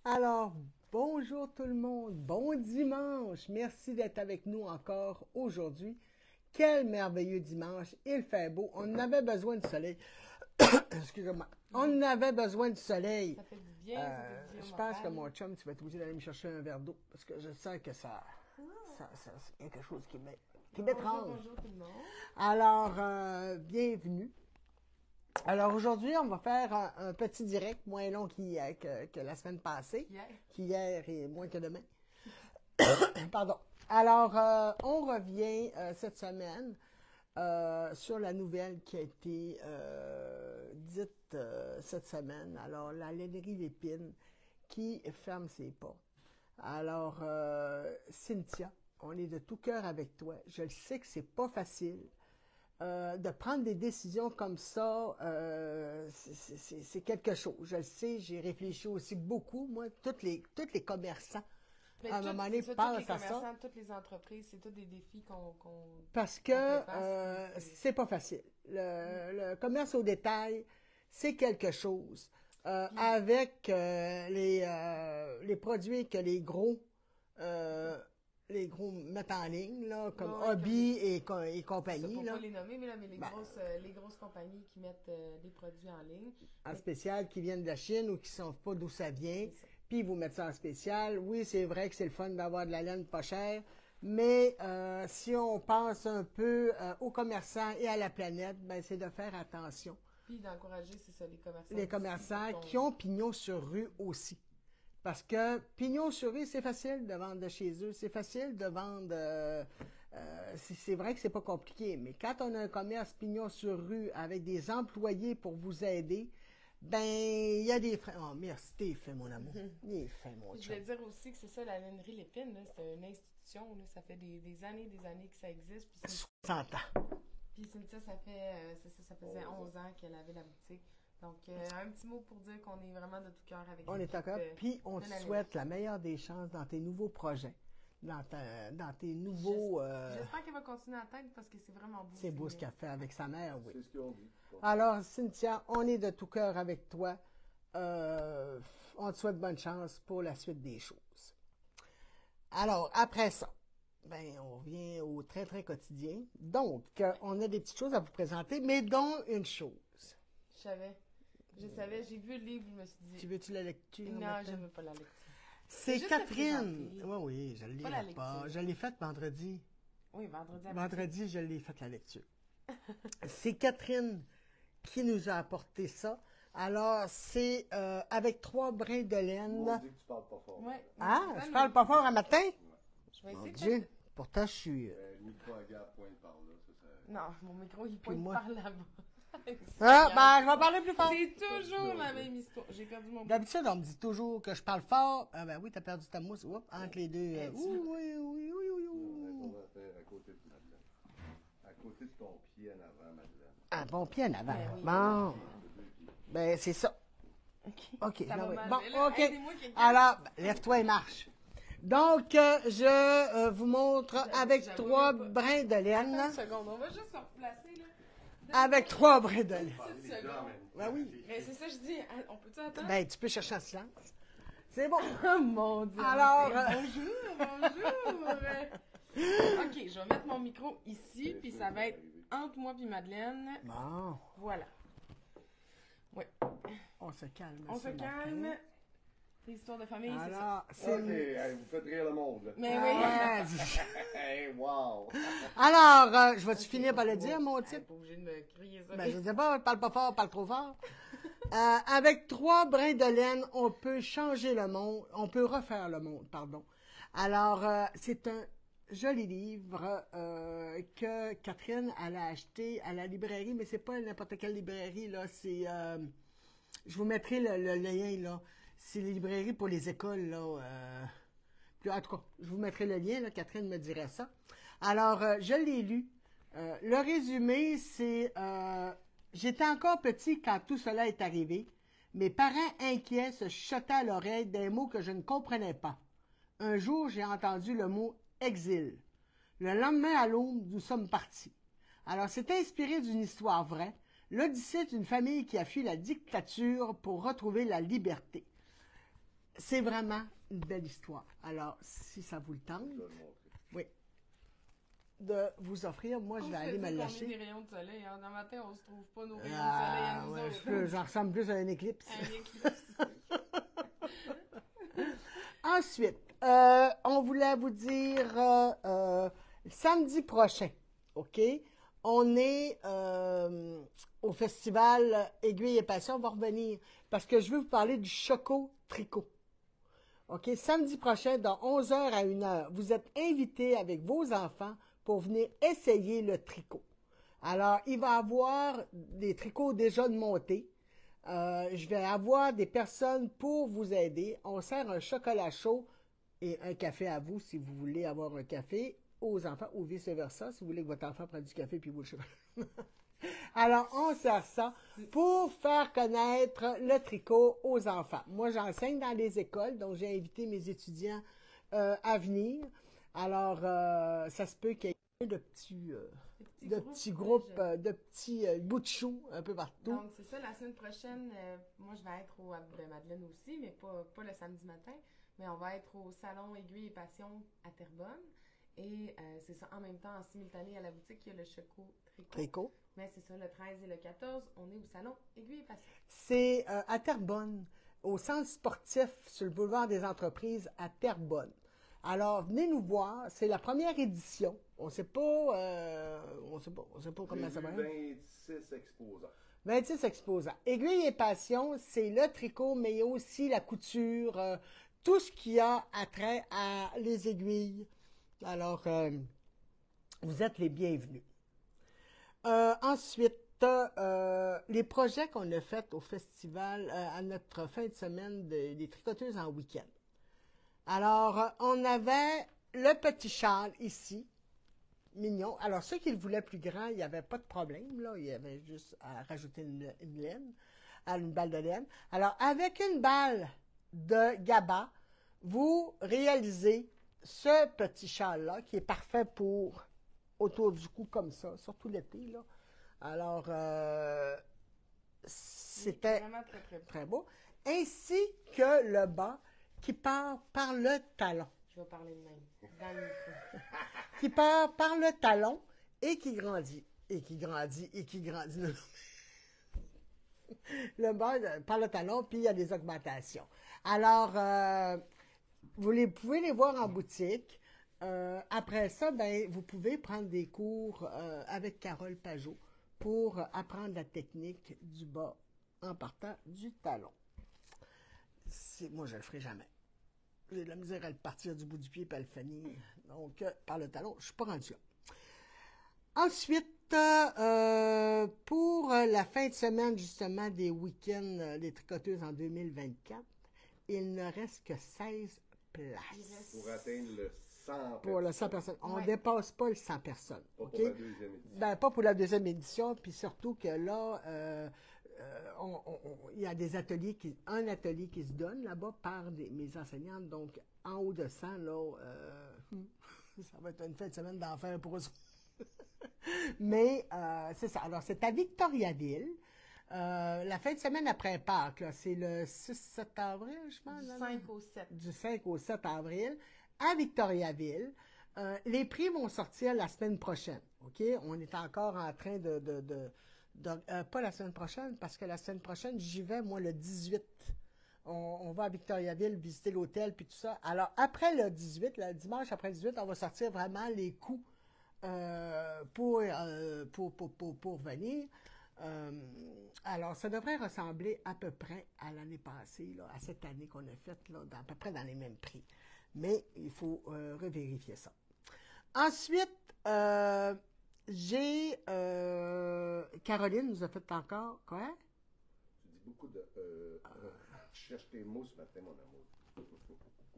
Alors, bonjour tout le monde, bon dimanche. Merci d'être avec nous encore aujourd'hui. Quel merveilleux dimanche, il fait beau. On avait besoin de soleil. Excusez-moi. On avait besoin de soleil. Ça fait du bien, ça fait du bien. Je pense que mon chum, tu vas être obligé d'aller me chercher un verre d'eau parce que je sens que ça c'est quelque chose qui m'étrange. Bonjour tout le monde. Alors, bienvenue. Alors aujourd'hui, on va faire un petit direct moins long que la semaine passée, qu'hier et moins que demain. Pardon. Alors, on revient cette semaine sur la nouvelle qui a été dite cette semaine. Alors, la lainerie Lépine qui ferme ses portes. Alors, Cynthia, on est de tout cœur avec toi. Je le sais que c'est pas facile. De prendre des décisions comme ça, c'est quelque chose. Je le sais, j'ai réfléchi aussi beaucoup. Moi, tous les commerçants, à un moment donné, pensent à ça. Toutes les entreprises, c'est tous des défis qu'on parce que c'est pas facile. Le commerce au détail, c'est quelque chose. Avec les produits que les gros mettent en ligne, là, comme Hobby et compagnie. Pour là. Pas les nommer, mais les grosses compagnies qui mettent des produits en ligne. En spécial, qui viennent de la Chine ou qui ne savent pas d'où ça vient. Puis ils vous mettent ça en spécial. Oui, c'est vrai que c'est le fun d'avoir de la laine pas chère, mais si on pense un peu aux commerçants et à la planète, ben c'est de faire attention. Puis d'encourager, c'est ça, les commerçants qui ont pignon sur rue aussi. Parce que pignon sur rue, c'est facile de vendre de chez eux, c'est facile de vendre. C'est vrai que c'est pas compliqué, mais quand on a un commerce pignon sur rue avec des employés pour vous aider, ben il y a des frais. Oh merci, t'es fait mon amour, t'es fait mon chum. Je voulais dire aussi que c'est ça, la lainerie Lépine, c'est une institution, là, ça fait des années que ça existe. Puis 60 ans. Puis Cynthia, ça faisait 11 ans qu'elle avait la boutique. Donc, un petit mot pour dire qu'on est vraiment de tout cœur avec on est d'accord. Puis, on te souhaite la meilleure des chances dans tes nouveaux projets, dans tes nouveaux... J'espère qu'elle va continuer à tête parce que c'est vraiment beau. C'est beau ce qu'elle fait avec sa mère, oui. C'est ce qu'on dit. Alors, Cynthia, on est de tout cœur avec toi. On te souhaite bonne chance pour la suite des choses. Alors, après ça, ben, on revient au très, très quotidien. Donc, on a des petites choses à vous présenter, mais dont une chose. Je savais, j'ai vu le livre, je me suis dit... Tu veux-tu la lecture? Non, je ne veux pas la lecture. C'est Catherine. Oui, je ne l'ai pas. Je l'ai faite vendredi. Oui, vendredi. Vendredi, je l'ai faite la lecture. C'est Catherine qui nous a apporté ça. Alors, c'est avec 3 brins de laine. On dit que tu parles pas fort. Ouais. Je parle pas fort un matin? Je vais essayer de Dieu, pourtant, je suis... Le micro à garde pointe par là. Non, mon micro, il pointe par là-bas. je vais parler plus fort. C'est toujours la même histoire. J'ai perdu mon... D'habitude, on me dit toujours que je parle fort. Ah ben oui, t'as perdu ta mousse. Oups, entre les deux. Oui. À côté de ton pied en avant, Madeleine. Un bon pied en avant. Ben oui. Bon. Ben, c'est ça. OK. Ça va mal. Bon, Là, OK. aidez-moi, quelqu'un. Alors, lève-toi et marche. Donc, je vous montre avec 3 brins de laine. Attends une seconde, on va juste se replacer, là. Avec 3 brins de laine. Ben oui. Mais c'est ça, je dis, on peut-tu attendre? Ben, tu peux chercher en silence. C'est bon. Oh mon Dieu! Alors, bonjour! OK, je vais mettre mon micro ici, puis ça va être entre moi et Madeleine. Bon. Voilà. Oui. On se calme. On se calme. Des histoires de famille, c'est ça. Alors, c'est... OK, vous faites rire le monde, là. Mais oui. Hey, wow! Alors, je vais-tu finir par le dire, mon titre? Pas obligé de me crier ça. Ben, je ne sais pas, parle pas fort, parle trop fort. Avec 3 brins de laine, on peut changer le monde, on peut refaire le monde, pardon. Alors, c'est un joli livre que Catherine, elle a acheté à la librairie, mais c'est pas n'importe quelle librairie, là, c'est... je vous mettrai le lien, là. C'est les librairies pour les écoles, là. En tout cas, je vous mettrai le lien, là, Catherine me dirait ça. Alors, je l'ai lu. Le résumé, c'est... j'étais encore petit quand tout cela est arrivé. Mes parents inquiets se chuchotaient à l'oreille des mots que je ne comprenais pas. Un jour, j'ai entendu le mot « exil ». Le lendemain à l'aube, nous sommes partis. Alors, c'est inspiré d'une histoire vraie. L'Odyssée d'une famille qui a fui la dictature pour retrouver la liberté. C'est vraiment une belle histoire. Alors, si ça vous le tente, oui, de vous offrir, moi, je vais aller me lâcher. On est des rayons de soleil. Hein. Dans le matin, on ne se trouve pas nos rayons de soleil à nous autres. J'en ressemble plus à un éclipse. Un éclipse. Ensuite, on voulait vous dire samedi prochain, OK? On est au festival Aiguille et Passion. On va revenir parce que je veux vous parler du choco-tricot. OK? Samedi prochain, de 11h à 1h, vous êtes invités avec vos enfants pour venir essayer le tricot. Alors, il va y avoir des tricots déjà de montée. Je vais avoir des personnes pour vous aider. On sert un chocolat chaud et un café à vous si vous voulez avoir un café aux enfants ou vice-versa si vous voulez que votre enfant prenne du café puis vous le chocolat. Alors, on sert ça pour faire connaître le tricot aux enfants. Moi, j'enseigne dans les écoles, donc j'ai invité mes étudiants à venir. Alors, ça se peut qu'il y ait de petits groupes, de petits bouts de choux un peu partout. Donc, c'est ça, la semaine prochaine, moi, je vais être au Havre de Madeleine aussi, mais pas le samedi matin, mais on va être au Salon Aiguille et Passion à Terrebonne. Et c'est ça, en même temps, en simultané à la boutique, il y a le choco-tricot. Mais c'est ça, le 13 et le 14, on est au Salon Aiguille et Passion. C'est à Terrebonne, au centre sportif sur le boulevard des Entreprises à Terrebonne. Alors, venez nous voir. C'est la première édition. On ne sait pas comment ça va être. 26 exposants. 26 exposants. Aiguille et Passion, c'est le tricot, mais aussi la couture, tout ce qui a trait à les aiguilles. Alors, vous êtes les bienvenus. Ensuite, les projets qu'on a faits au festival, à notre fin de semaine des tricoteuses en week-end. Alors, on avait le petit châle ici, mignon. Alors, ceux qui le voulaient plus grand, il n'y avait pas de problème, là. Il y avait juste à rajouter une laine, une balle de laine. Alors, avec une balle de GABA, vous réalisez ce petit châle-là, qui est parfait pour autour du cou comme ça, surtout l'été, là. Alors, c'était vraiment très, très, très beau. Ainsi que le bas, qui part par le talon. Je vais parler de même, dans le micro. Qui part par le talon et qui grandit, et qui grandit, et qui grandit. Le bas par le talon, puis il y a des augmentations. Alors, vous pouvez les voir en boutique. Après ça, ben, vous pouvez prendre des cours avec Carole Pajot pour apprendre la technique du bas en partant du talon. Moi, je ne le ferai jamais. J'ai de la misère à le partir du bout du pied et à le finir. Donc, par le talon, je ne suis pas rendu là. Ensuite, pour la fin de semaine, justement, des week-ends des tricoteuses en 2024, il ne reste que 16 places. Pour atteindre le 100 pour le 100 personnes. On ne dépasse pas le 100 personnes. Pas okay? pour la deuxième édition. Ben, pas pour la deuxième édition, puis surtout que là, il y a des ateliers, un atelier qui se donne là-bas par mes enseignantes, donc en haut de 100, là, ça va être une fin de semaine d'enfer pour eux. Mais c'est ça. Alors, c'est à Victoriaville. La fin de semaine après Pâques, là, c'est le 6-7 avril, je pense. Du 5 au 7. Du 5 au 7 avril, à Victoriaville. Les prix vont sortir la semaine prochaine. OK? On est encore en train pas la semaine prochaine, parce que la semaine prochaine, j'y vais, moi, le 18. On va à Victoriaville visiter l'hôtel, puis tout ça. Alors, après le 18, le dimanche après le 18, on va sortir vraiment les coûts pour venir. Alors, ça devrait ressembler à peu près à l'année passée, là, à cette année qu'on a faite, là, à peu près dans les mêmes prix. Mais il faut revérifier ça. Ensuite, Caroline nous a fait encore, quoi? Tu dis beaucoup de... tu cherches tes mots ce matin, mon amour.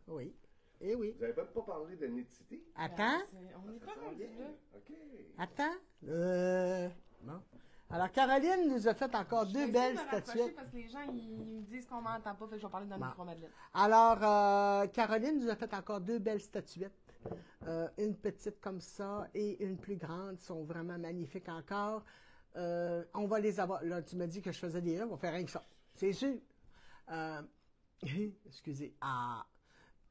Oui. Eh oui. Vous n'avez pas parlé de nudité? Attends. On n'est pas rendu là. OK. Attends. Bon. Alors, Caroline nous a fait encore deux belles statuettes. Parce que les gens, ils me disent qu'on m'entend pas, fait que je vais parler dans le micro, Madeleine. Alors, Caroline nous a fait encore deux belles statuettes. Une petite comme ça et une plus grande, sont vraiment magnifiques encore. On va les avoir. Là, tu m'as dit que je faisais des œufs, on va faire rien que ça. C'est sûr. Excusez. Ah.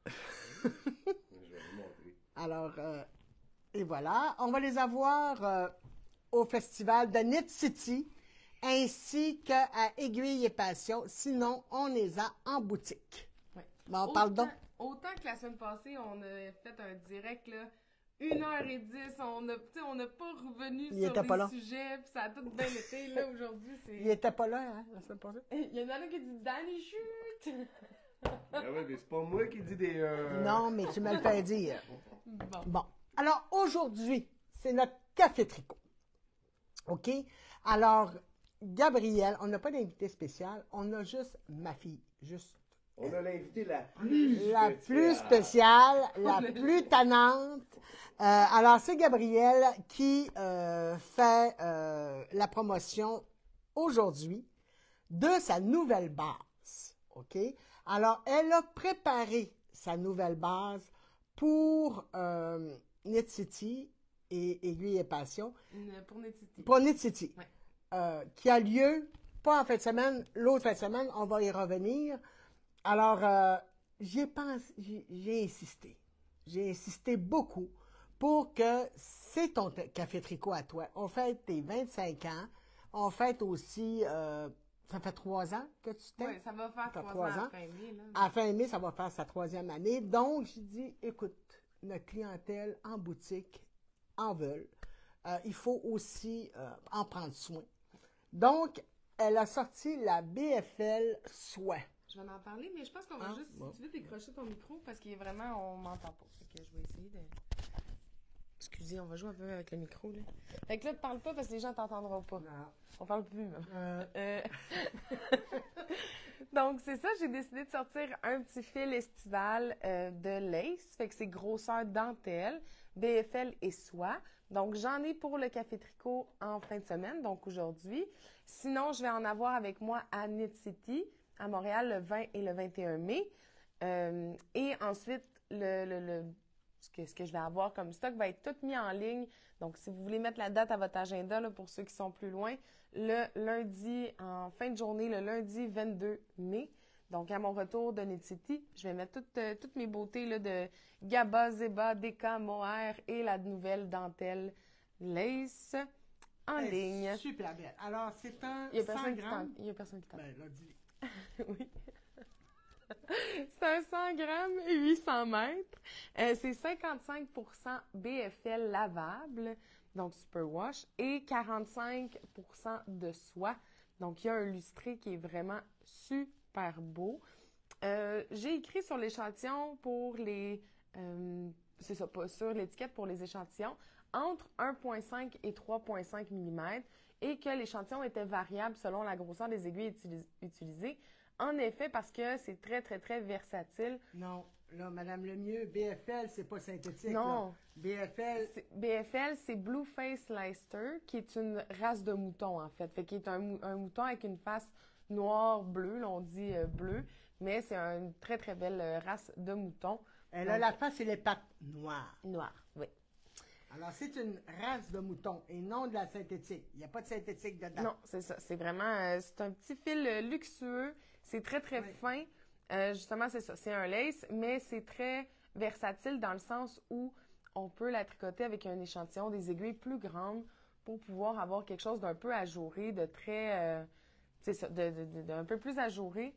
Je vais vous montrer. Alors, et voilà. On va les avoir au festival de Knit City ainsi qu'à Aiguille et Passion. Sinon, on les a en boutique. Ouais. Bon, on parle donc. Autant que la semaine passée, on a fait un direct, là, 1h10, on n'a pas revenu Il sur était pas les là. sujets, puis ça a tout bien été, là, aujourd'hui, c'est... Il était pas là, hein, la semaine passée? Il y en a un qui dit « Danny, chut! Ah ouais, mais c'est pas moi qui dis des... Non, mais tu me le fais dire. » Bon. Bon. Alors, aujourd'hui, c'est notre café tricot. OK? Alors, Gabrielle, on n'a pas d'invité spécial, on a juste ma fille. Juste On a l'invité la plus spéciale, la plus tannante. Alors, c'est Gabrielle qui fait la promotion aujourd'hui de sa nouvelle base. OK? Alors, elle a préparé sa nouvelle base pour Knit City et Aiguille et Passion. Pour Knit City. Pour Knit City. Ouais. Qui a lieu, pas en fin de semaine, l'autre fin de semaine, on va y revenir. Alors, j'ai insisté. J'ai insisté beaucoup pour que c'est ton café tricot à toi. On fête tes 25 ans. On fête aussi, ça fait 3 ans que tu t'es. Oui, ça va faire 3 ans à fin mai. Là. À fin mai, ça va faire sa 3e année. Donc, j'ai dit, écoute, notre clientèle en boutique en veulent. Il faut aussi en prendre soin. Donc, elle a sorti la BFL Soie. Je vais en parler, mais je pense qu'on va juste, si tu veux, décrocher ton micro, parce qu'il est vraiment, on m'entend pas. Fait que je vais essayer de... Excusez, on va jouer un peu avec le micro, là. Fait que là, ne parle pas, parce que les gens t'entendront pas. Non. On parle plus, même. Donc, c'est ça, j'ai décidé de sortir un petit fil estival de lace. Fait que c'est grosseur dentelle, BFL et soie. Donc, j'en ai pour le café tricot en fin de semaine, donc aujourd'hui. Sinon, je vais en avoir avec moi à Knit City, à Montréal, le 20 et le 21 mai. Et ensuite, ce que je vais avoir comme stock va être tout mis en ligne. Donc, si vous voulez mettre la date à votre agenda, là, pour ceux qui sont plus loin, le lundi, en fin de journée, le lundi 22 mai. Donc, à mon retour de Knit City, je vais mettre toutes mes beautés là, de Gaba, Zeba, Deka, Mohair et la nouvelle dentelle lace en ligne. Super belle. Alors, c'est un Il y a 100 grammes. Il y a personne qui t'entend. Ben, là, dis Oui. C'est un 100 grammes, 800 mètres. C'est 55% BFL lavable, donc superwash, et 45% de soie. Donc, il y a un lustré qui est vraiment super beau. J'ai écrit sur l'échantillon pour les... c'est ça, pas sur l'étiquette pour les échantillons, entre 1,5 et 3,5 mm, et que l'échantillon était variable selon la grosseur des aiguilles utilisées. En effet, parce que c'est très, très, très versatile. Non, là, Madame Lemieux, BFL, c'est pas synthétique. Non. Là. BFL, c'est Blue Face Leicester, qui est une race de mouton, en fait. Fait qu'il est un mouton avec une face noire-bleue, là, on dit bleu, mais c'est une très, très belle race de mouton. Elle a la face et les pattes noires. Noires, oui. Alors, c'est une race de mouton et non de la synthétique. Il n'y a pas de synthétique dedans. Non, c'est ça. C'est vraiment... c'est un petit fil luxueux. C'est très, très fin. Justement, c'est ça. C'est un lace, mais c'est très versatile dans le sens où on peut la tricoter avec un échantillon des aiguilles plus grandes pour pouvoir avoir quelque chose d'un peu ajouré, de très... c'est ça, d'un peu plus ajouré,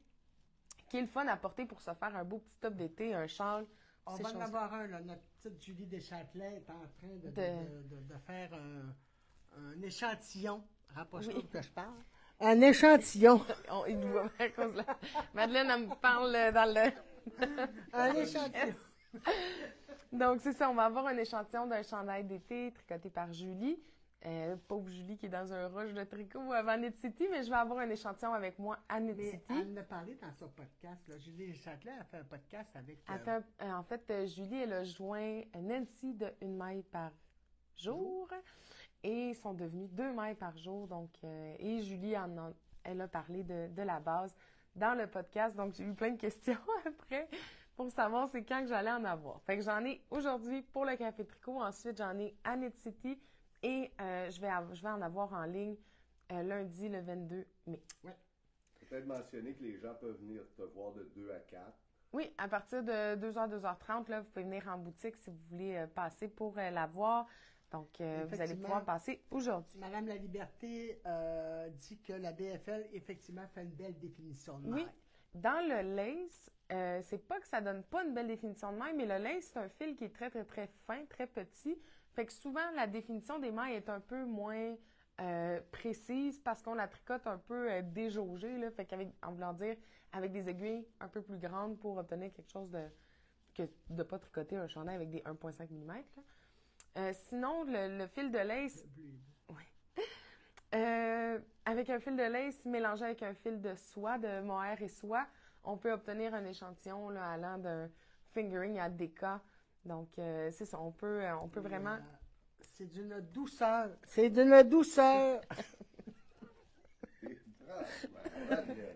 qui est le fun à porter pour se faire un beau petit top d'été, un châle. On va en avoir un, là. Notre petite Julie Deschâtelet est en train de faire un échantillon. Rapproche-toi pour que je parle. Un échantillon. Il nous voit à cause de la... Madeleine, elle me parle dans le... Un échantillon. Donc, c'est ça. On va avoir un échantillon d'un chandail d'été tricoté par Julie. Pauvre Julie qui est dans un rush de tricot avant Knit City, mais je vais avoir un échantillon avec moi à Knit City. Elle en a parlé dans son podcast. Là. Julie Deschâtelet a fait un podcast avec... En fait, Julie, elle a joint Nancy de 1 maille par jour et ils sont devenus 2 mailles par jour. Donc, et Julie, elle a parlé de la base dans le podcast. Donc, j'ai eu plein de questions après pour savoir c'est quand que j'allais en avoir. Fait que j'en ai aujourd'hui pour le Café Tricot. Ensuite, j'en ai à Knit City Et je vais en avoir en ligne lundi, le 22 mai. Ouais. Peut-être mentionner que les gens peuvent venir te voir de 2 à 4. Oui, à partir de 2h, 2h30, là, vous pouvez venir en boutique si vous voulez passer pour la voir. Donc, vous allez pouvoir passer aujourd'hui. Madame La Liberté dit que la BFL, effectivement, fait une belle définition de maille. Oui. Dans le lace, c'est pas que ça donne pas une belle définition de maille, mais le lace, c'est un fil qui est très, très, très fin, très petit. Fait que souvent, la définition des mailles est un peu moins précise parce qu'on la tricote un peu déjaugée, là. Fait qu'avec, en voulant dire, avec des aiguilles un peu plus grandes pour obtenir quelque chose de pas tricoter un chandail avec des 1,5 mm. Sinon, le fil de lace... Oui. Avec un fil de lace mélangé avec un fil de soie, de mohair et soie, on peut obtenir un échantillon là, allant d'un fingering à DK. Donc, c'est ça, on peut vraiment... C'est d'une douceur. C'est d'une douceur.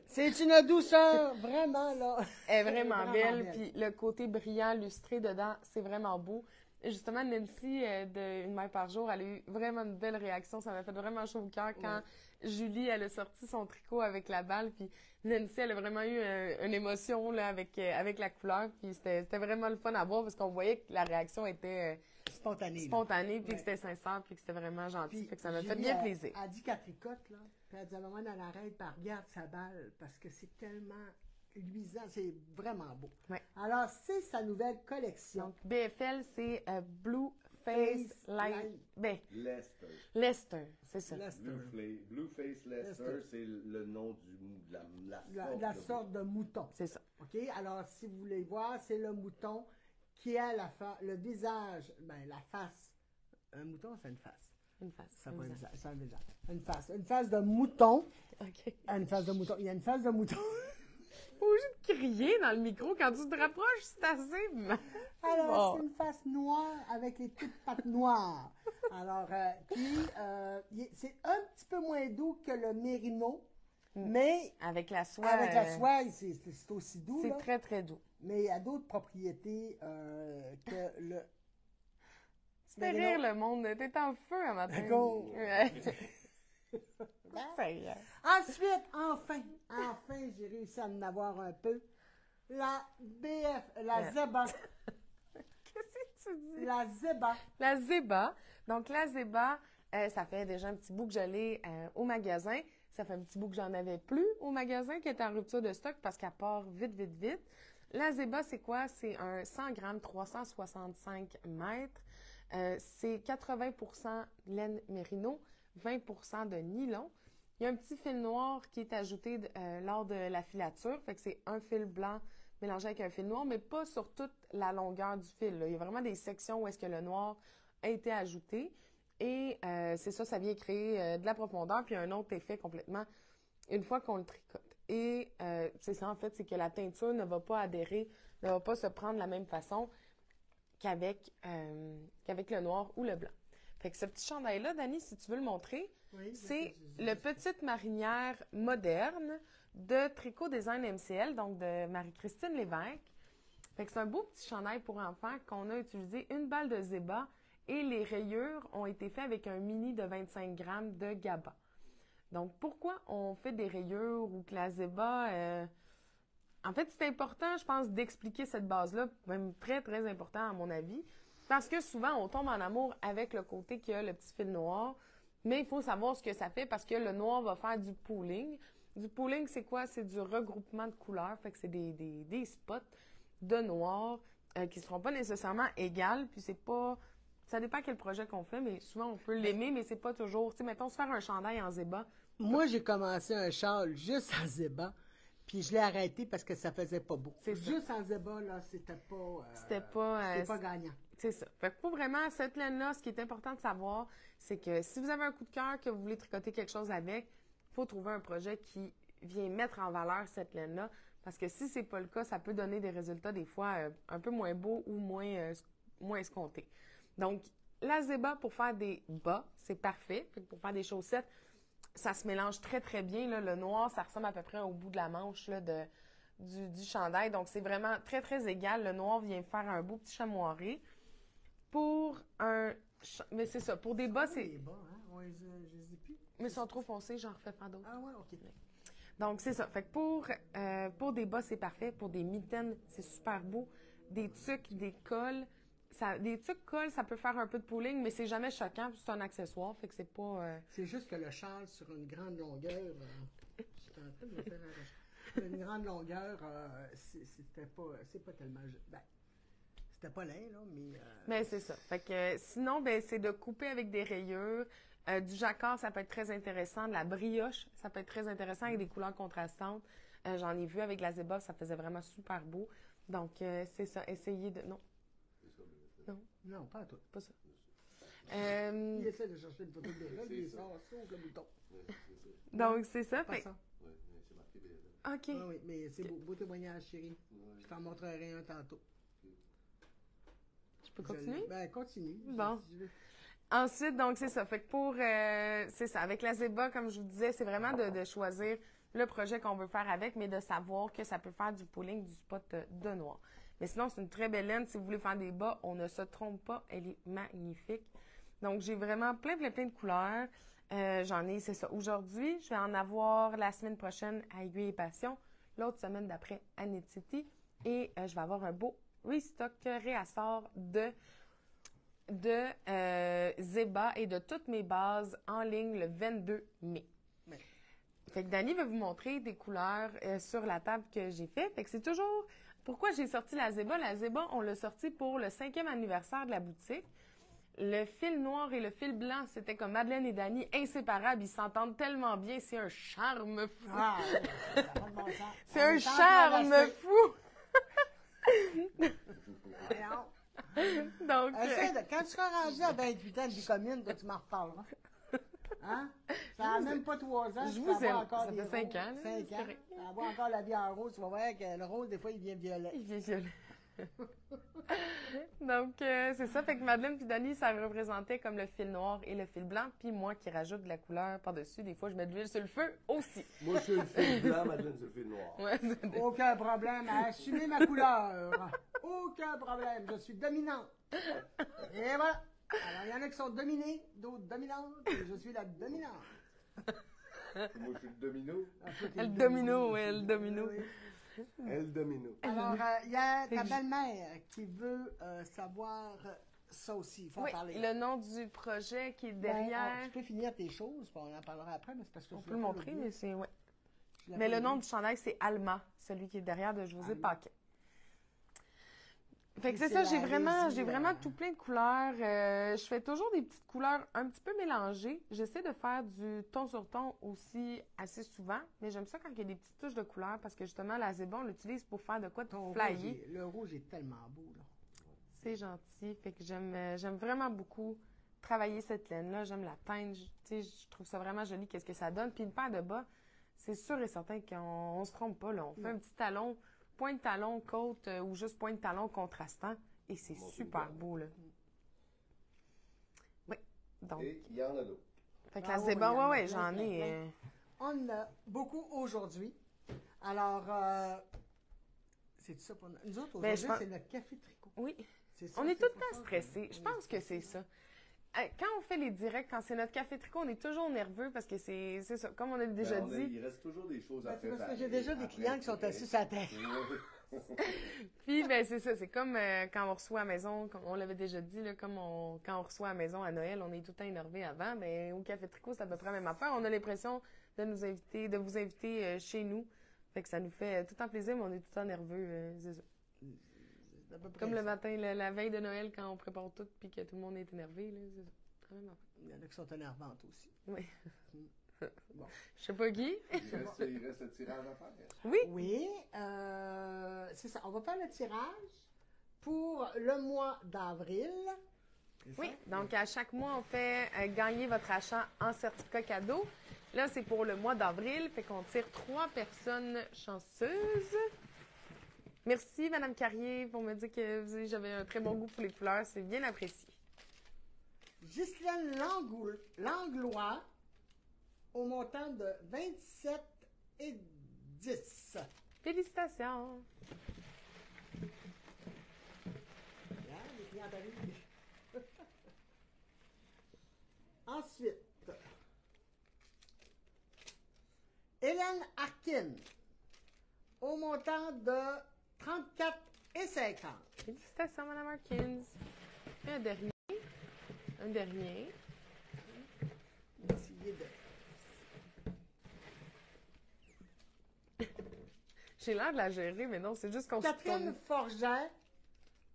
C'est une douceur, vraiment, là. Elle est vraiment belle. Puis le côté brillant, lustré dedans, c'est vraiment beau. Justement, Nancy, de Une maille par jour, elle a eu vraiment une belle réaction. Ça m'a fait vraiment chaud au cœur quand Julie, elle a sorti son tricot avec la balle. Puis Nancy, elle a vraiment eu une émotion là, avec la couleur. Puis c'était vraiment le fun à voir parce qu'on voyait que la réaction était spontanée, puis que c'était sincère, puis que c'était vraiment gentil. Puis, fait que ça m'a fait bien plaisir. Elle dit qu'elle tricote, là. Puis elle dit à maman, elle arrête, puis elle regarde sa balle parce que c'est tellement luisant, c'est vraiment beau. Ouais. Alors, c'est sa nouvelle collection. Donc, BFL, c'est Blue Face Light. Lester, c'est ça. Blue Face Lester, c'est le nom de la sorte de mouton. C'est ça. OK? Alors, si vous voulez voir, c'est le mouton qui a le visage, la face. Un mouton, c'est une face. Une face. C'est pas un visage, c'est un visage. Une face. Une face de mouton. OK. Une face de mouton. Il y a une face de mouton. Pas obligé de crier dans le micro quand tu te rapproches, c'est assez. Alors, c'est une face noire avec les petites pattes noires. Alors, c'est un petit peu moins doux que le mérino, mais... Avec la soie. Avec la soie, c'est aussi doux. C'est très, très doux. Mais il y a d'autres propriétés que le... Tu fais rire le monde. T'es en feu un matin. D'accord. Ensuite, enfin, j'ai réussi à en avoir un peu. La Zeba. Qu'est-ce que tu dis? La Zeba. La Zeba. Donc, la Zeba, ça fait déjà un petit bout que je l'ai au magasin. Ça fait un petit bout que j'en avais plus au magasin qui était en rupture de stock parce qu'elle part vite, vite, vite. La Zeba, c'est quoi? C'est un 100 grammes, 365 mètres. C'est 80% laine mérino, 20% de nylon. Il y a un petit fil noir qui est ajouté lors de la filature. Fait que c'est un fil blanc mélangé avec un fil noir, mais pas sur toute la longueur du fil, là. Il y a vraiment des sections où est-ce que le noir a été ajouté. Et c'est ça vient créer de la profondeur, puis un autre effet complètement une fois qu'on le tricote. Et c'est ça, en fait, c'est que la teinture ne va pas adhérer, ne va pas se prendre de la même façon qu'avec le noir ou le blanc. Fait que ce petit chandail-là, Dani, si tu veux le montrer, c'est le petite marinière moderne de Tricot Design MCL, donc de Marie-Christine Lévesque. Fait que c'est un beau petit chandail pour enfants qu'on a utilisé une balle de zéba et les rayures ont été faites avec un mini de 25 grammes de GABA. Donc, pourquoi on fait des rayures ou que la zéba... En fait, c'est important, je pense, d'expliquer cette base-là, même très, très important à mon avis, parce que souvent, on tombe en amour avec le côté qui a le petit fil noir, mais il faut savoir ce que ça fait parce que le noir va faire du pooling. Du pooling, c'est quoi? C'est du regroupement de couleurs, fait que c'est des spots de noir qui ne seront pas nécessairement égales, puis c'est pas... Ça dépend quel projet qu'on fait, mais souvent, on peut l'aimer, mais c'est pas toujours... Tu sais, mettons, se faire un chandail en zéba. Moi, j'ai commencé un châle juste en zéba. Puis je l'ai arrêté parce que ça faisait pas beau. C'est juste en zéba, là, c'était pas gagnant. C'est ça. Fait que pour vraiment, cette laine-là, ce qui est important de savoir, c'est que si vous avez un coup de cœur, que vous voulez tricoter quelque chose avec, il faut trouver un projet qui vient mettre en valeur cette laine-là. Parce que si c'est pas le cas, ça peut donner des résultats des fois un peu moins beaux ou moins escomptés. Donc, la zéba pour faire des bas, c'est parfait. Fait que pour faire des chaussettes, ça se mélange très, très bien. Là. Le noir, ça ressemble à peu près au bout de la manche là, du chandail. Donc, c'est vraiment très, très égal. Le noir vient faire un beau petit chamoiré. Pour un Mais c'est ça. Pour des bas, c'est... Les bas, hein? Je les ai plus. Mais ils sont trop foncés, j'en refais pas d'autres. Ah ouais, OK. Donc, c'est ça. Fait que pour des bas, c'est parfait. Pour des mitaines, c'est super beau. Des tucs, des cols. Des tucs cols, ça peut faire un peu de pooling, mais c'est jamais choquant, c'est un accessoire, fait que c'est pas... C'est juste que le châle sur une grande longueur... je suis en train de me faire une grande longueur, c'est pas tellement... Ben, c'était pas laid, là, mais... Mais c'est ça. Fait que sinon, ben c'est de couper avec des rayures. Du jacquard, ça peut être très intéressant. De la brioche, ça peut être très intéressant avec des couleurs contrastantes. J'en ai vu avec la zéba, ça faisait vraiment super beau. Donc, c'est ça. Essayez de... Non. Non, pas à tout. Pas ça. Il essaie de chercher une photo de Bella, puis il sort, sauf le bouton. Donc, c'est ça. Pas Fait... ça. Oui, mais c'est marqué Bella. OK. Ah oui, mais c'est beau témoignage, chérie. Je t'en montrerai un tantôt. Je peux continuer? Ben, continue. Bon. Ensuite, donc, c'est ça. Fait que pour... c'est ça. Avec la zéba, comme je vous disais, c'est vraiment de choisir le projet qu'on veut faire avec, mais de savoir que ça peut faire du pooling du spot de noir. Mais sinon, c'est une très belle laine. Si vous voulez faire des bas, on ne se trompe pas. Elle est magnifique. Donc, j'ai vraiment plein de couleurs. J'en ai, c'est ça. Aujourd'hui, je vais en avoir la semaine prochaine à Aiguille et Passion. L'autre semaine d'après à Knit City. Et je vais avoir un beau restock, réassort de zéba et de toutes mes bases en ligne le 22 mai. Ouais. Fait que Dani va vous montrer des couleurs sur la table que j'ai fait. Fait que c'est toujours... Pourquoi j'ai sorti la zéba? La zéba, on l'a sorti pour le 5e anniversaire de la boutique. Le fil noir et le fil blanc, c'était comme Madeleine et Dani, inséparables. Ils s'entendent tellement bien. C'est un charme fou. Ah, ça va de bon sens. C'est un charme fou. Donc, quand tu seras rendu à 28 ans de vie commune, tu m'en reparleras. Hein? Ça n'a même pas 3 ans. Je vous aime. Encore Ça fait 5 ans. 5 ans. Ça va encore la vie en rose. Tu vas voir que le rose, des fois, il devient violet. Il vient violet. Donc, c'est ça. Fait que Madeleine puis Dani, ça représentait comme le fil noir et le fil blanc. Puis moi qui rajoute de la couleur par-dessus. Des fois, je mets de l'huile sur le feu aussi. Moi, je suis le fil blanc, Madeleine, c'est le fil noir. Ouais, Aucun problème à assumer ma couleur. Aucun problème. Je suis dominante. Et voilà. Alors, il y en a qui sont dominés, d'autres dominantes, et je suis la dominante. Moi, je suis le domino. Le domino, oui, le domino. Elle domino. Alors, il y a ta belle-mère qui veut savoir ça aussi. Il faut en parler. Le nom du projet qui est derrière. Tu peux finir tes choses, puis on en parlera après, mais c'est parce que on peut le montrer, mais c'est... Ouais. Je Mais le nom du chandail, c'est Alma, celui qui est derrière de José Paquet. Fait que c'est ça, j'ai vraiment tout plein de couleurs. Je fais toujours des petites couleurs un petit peu mélangées. J'essaie de faire du ton sur ton aussi assez souvent, mais j'aime ça quand il y a des petites touches de couleurs parce que justement, la zéba, on l'utilise pour faire de quoi de flyer. Le rouge est tellement beau, là. C'est gentil. Fait que j'aime vraiment beaucoup travailler cette laine-là. J'aime la teinte. Je trouve ça vraiment joli, qu'est-ce que ça donne. Puis une paire de bas, c'est sûr et certain qu'on se trompe pas, là. On fait un petit talon, point de talon, côte ou juste point de talon contrastant. Et c'est super beau, là. Oui. Donc. Et il y en a d'autres. Fait que la zéba, ouais, j'en ai. On en a beaucoup aujourd'hui. Alors, c'est tout ça pour nous. Nous autres, aujourd'hui, c'est notre café tricot. Oui. Ça, on est tout le temps stressés. Je pense que c'est ça. Quand on fait les directs, quand c'est notre café tricot, on est toujours nerveux parce que c'est ça. Comme on a déjà dit. Il reste toujours des choses à faire. Parce que j'ai déjà des clients qui sont assis sur la terre. Puis, ben, c'est ça. C'est comme quand on reçoit à la maison, comme on l'avait déjà dit, là, quand on reçoit à la maison à Noël, on est tout le temps énervé avant. Ben, au café tricot, c'est à peu près la même affaire. On a l'impression de vous inviter chez nous. Fait que ça nous fait tout le temps plaisir, mais on est tout le temps nerveux. C'est ça. Comme le matin, la veille de Noël, quand on prépare tout puis que tout le monde est énervé, là, c'est vraiment. Il y en a qui sont énervantes aussi. Oui. Bon. Je sais pas qui. Il reste le tirage à faire. Oui. Oui, c'est ça. On va faire le tirage pour le mois d'avril. Oui, donc à chaque mois, on fait gagner votre achat en certificat cadeau. Là, c'est pour le mois d'avril, fait qu'on tire 3 personnes chanceuses. Merci, Madame Carrier, pour me dire que j'avais un très bon goût pour les couleurs. C'est bien apprécié. Ghislaine Langlois, au montant de 27,10. Félicitations. Regarde, les clients arrivent. Ensuite, Hélène Arkin, au montant de 34,50. Félicitations, Mme Harkins. Un dernier. Un dernier. Essayez de... J'ai l'air de la gérer, mais non, c'est juste qu'on Catherine Forget,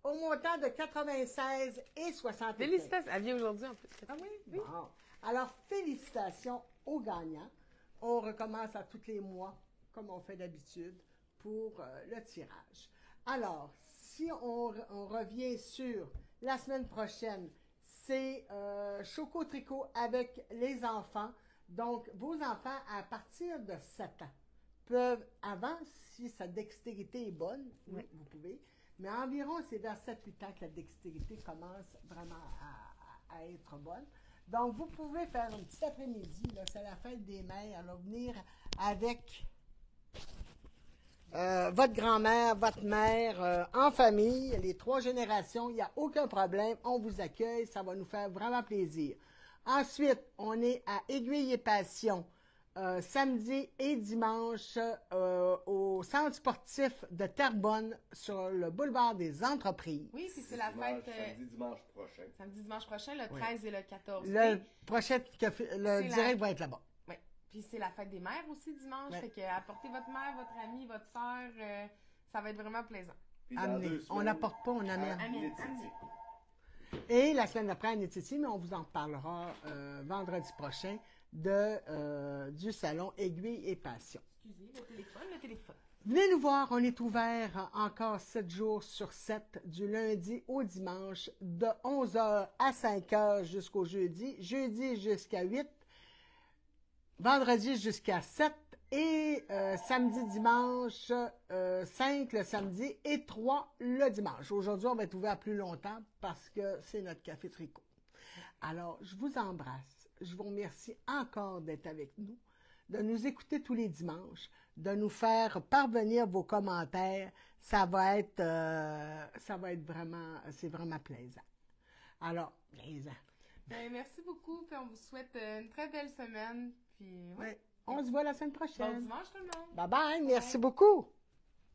au montant de 96,75. Félicitations. Elle vient aujourd'hui, en plus. Ah oui? Oui. Bon. Alors, félicitations aux gagnants. On recommence à tous les mois, comme on fait d'habitude, pour le tirage. Alors, si on revient sur la semaine prochaine, c'est Choco Tricot avec les enfants. Donc, vos enfants, à partir de 7 ans, peuvent, avant, si sa dextérité est bonne, oui, vous pouvez, mais environ, c'est vers 7-8 ans que la dextérité commence vraiment à être bonne. Donc, vous pouvez faire un petit après-midi, c'est la fête des mères, alors venir avec votre grand-mère, votre mère, en famille, les 3 générations, il n'y a aucun problème, on vous accueille, ça va nous faire vraiment plaisir. Ensuite, on est à Aiguille et Passion, samedi et dimanche au centre sportif de Terrebonne sur le boulevard des Entreprises. Oui, puis c'est la fête... Dimanche prochain. Samedi, dimanche prochain, le 13 et le 14 Le prochain, le direct va être là-bas. Oui, puis c'est la fête des mères aussi dimanche, fait que apportez votre mère, votre amie, votre soeur, ça va être vraiment plaisant. Amenez. On n'apporte pas, on amène. Amenez. Et la semaine d'après à Nétiti, mais on vous en reparlera vendredi prochain du salon Aiguille et Passion. Excusez, le téléphone. Venez nous voir, on est ouvert encore 7 jours sur 7, du lundi au dimanche, de 11h à 5h jusqu'au jeudi, jeudi jusqu'à 8, vendredi jusqu'à 7 et samedi, dimanche, 5 le samedi et 3 le dimanche. Aujourd'hui, on va être ouvert plus longtemps parce que c'est notre café tricot. Alors, je vous embrasse. Je vous remercie encore d'être avec nous, de nous écouter tous les dimanches, de nous faire parvenir vos commentaires. Ça va être vraiment, c'est vraiment plaisant. Alors, plaisant. Ben, merci beaucoup, puis on vous souhaite une très belle semaine. Puis, ouais. On se voit la semaine prochaine. Bon dimanche tout le monde. Bye bye, merci beaucoup.